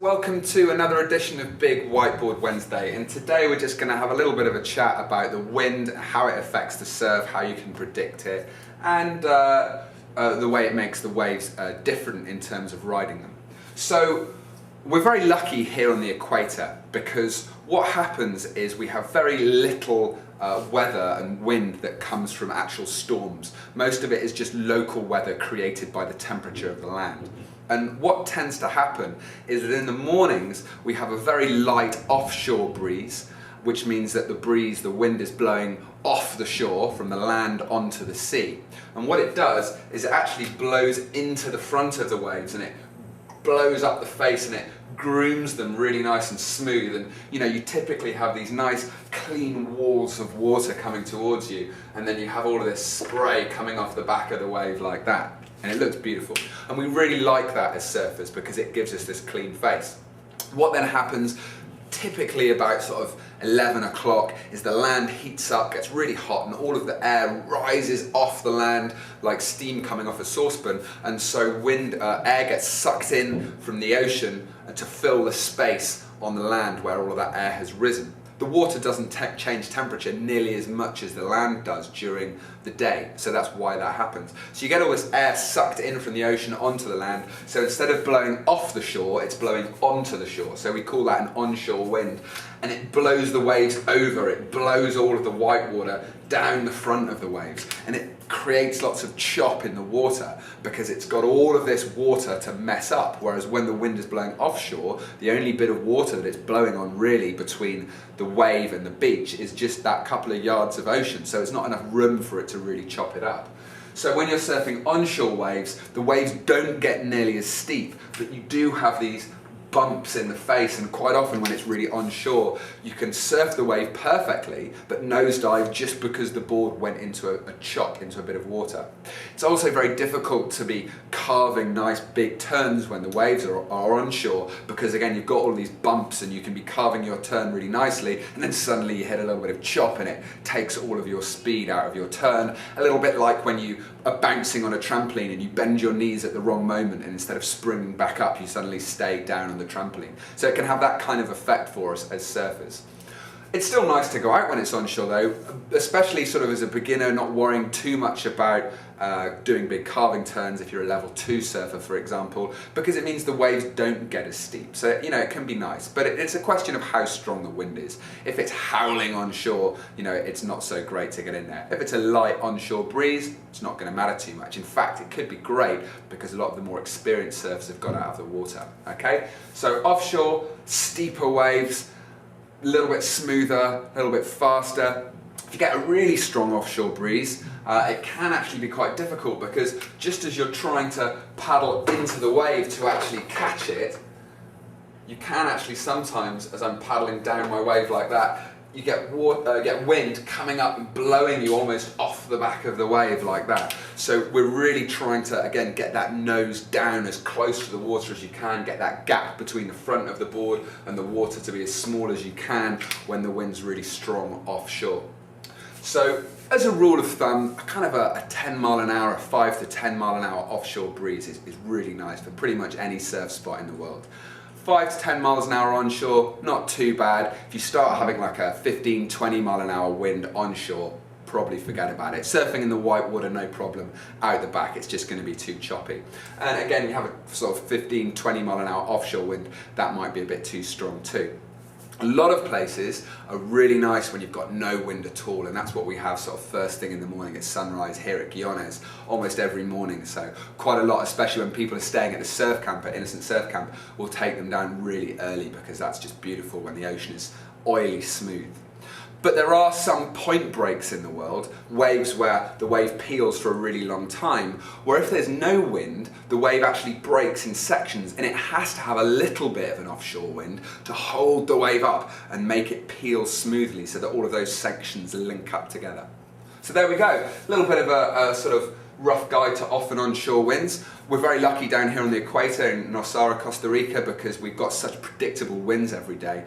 Welcome to another edition of Big Whiteboard Wednesday, and today we're just going to have a little bit of a chat about the wind, how it affects the surf, how you can predict it, and the way it makes the waves different in terms of riding them. So we're very lucky here on the equator because what happens is we have very little weather and wind that comes from actual storms. Most of it is just local weather created by the temperature of the land. And what tends to happen is that in the mornings we have a very light offshore breeze, which means that the wind is blowing off the shore from the land onto the sea. And what it does is it actually blows into the front of the waves, and it blows up the face and it grooms them really nice and smooth. And you typically have these nice clean walls of water coming towards you, and then you have all of this spray coming off the back of the wave like that. And it looks beautiful. And we really like that as surfers because it gives us this clean face. What then happens typically about sort of 11 o'clock is the land heats up, gets really hot, and all of the air rises off the land like steam coming off a saucepan, and so air gets sucked in from the ocean to fill the space on the land where all of that air has risen. The water doesn't change temperature nearly as much as the land does during the day, so that's why that happens. So you get all this air sucked in from the ocean onto the land, so instead of blowing off the shore, it's blowing onto the shore. So we call that an onshore wind, and it blows the waves over, it blows all of the white water down the front of the waves, and it creates lots of chop in the water because it's got all of this water to mess up, whereas when the wind is blowing offshore, the only bit of water that it's blowing on really between the wave and the beach is just that couple of yards of ocean, so it's not enough room for it to really chop it up. So when you're surfing onshore waves, the waves don't get nearly as steep, but you do have these bumps in the face, and quite often when it's really onshore you can surf the wave perfectly but nosedive just because the board went into a chop, into a bit of water. It's also very difficult to be carving nice big turns when the waves are onshore because again you've got all these bumps and you can be carving your turn really nicely and then suddenly you hit a little bit of chop and it takes all of your speed out of your turn, a little bit like when you are bouncing on a trampoline and you bend your knees at the wrong moment and instead of springing back up you suddenly stay down on the trampoline. So it can have that kind of effect for us as surfers. It's still nice to go out when it's onshore though, especially sort of as a beginner, not worrying too much about doing big carving turns if you're a level 2 surfer, for example, because it means the waves don't get as steep. So, it can be nice, but it's a question of how strong the wind is. If it's howling onshore, it's not so great to get in there. If it's a light onshore breeze, it's not going to matter too much. In fact, it could be great because a lot of the more experienced surfers have got out of the water, okay? So offshore, steeper waves, a little bit smoother, a little bit faster. If you get a really strong offshore breeze, it can actually be quite difficult because just as you're trying to paddle into the wave to actually catch it, you can actually sometimes, as I'm paddling down my wave like that, you get wind coming up and blowing you almost off the back of the wave like that. So we're really trying to, again, get that nose down as close to the water as you can, get that gap between the front of the board and the water to be as small as you can when the wind's really strong offshore. So as a rule of thumb, kind of a 10 mile an hour, a 5 to 10 mile an hour offshore breeze is really nice for pretty much any surf spot in the world. 5 to 10 miles an hour onshore, not too bad. If you start having like a 15, 20 mile an hour wind onshore, probably forget about it. Surfing in the white water, no problem. Out the back, it's just going to be too choppy. And again, you have a sort of 15, 20 mile an hour offshore wind, that might be a bit too strong too. A lot of places are really nice when you've got no wind at all, and that's what we have sort of first thing in the morning at sunrise here at Guiones, almost every morning. So quite a lot, especially when people are staying at the surf camp, at Innocent Surf Camp, we'll take them down really early because that's just beautiful when the ocean is oily smooth. But there are some point breaks in the world, waves where the wave peels for a really long time, where if there's no wind, the wave actually breaks in sections and it has to have a little bit of an offshore wind to hold the wave up and make it peel smoothly so that all of those sections link up together. So there we go, a little bit of a sort of rough guide to off and onshore winds. We're very lucky down here on the equator in Nosara, Costa Rica, because we've got such predictable winds every day.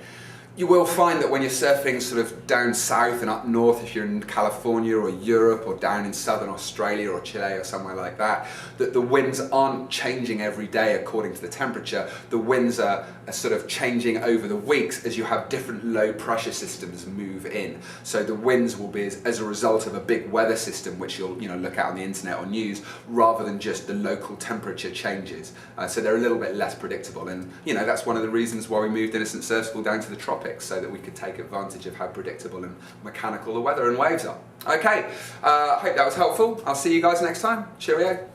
You will find that when you're surfing sort of down south and up north, if you're in California or Europe or down in southern Australia or Chile or somewhere like that, that the winds aren't changing every day according to the temperature. The winds are sort of changing over the weeks as you have different low pressure systems move in. So the winds will be as a result of a big weather system, which you'll look at on the internet or news, rather than just the local temperature changes. So they're a little bit less predictable, and that's one of the reasons why we moved Innocent Surf School down to the tropics, so that we could take advantage of how predictable and mechanical the weather and waves are. Okay, hope that was helpful. I'll see you guys next time. Cheerio.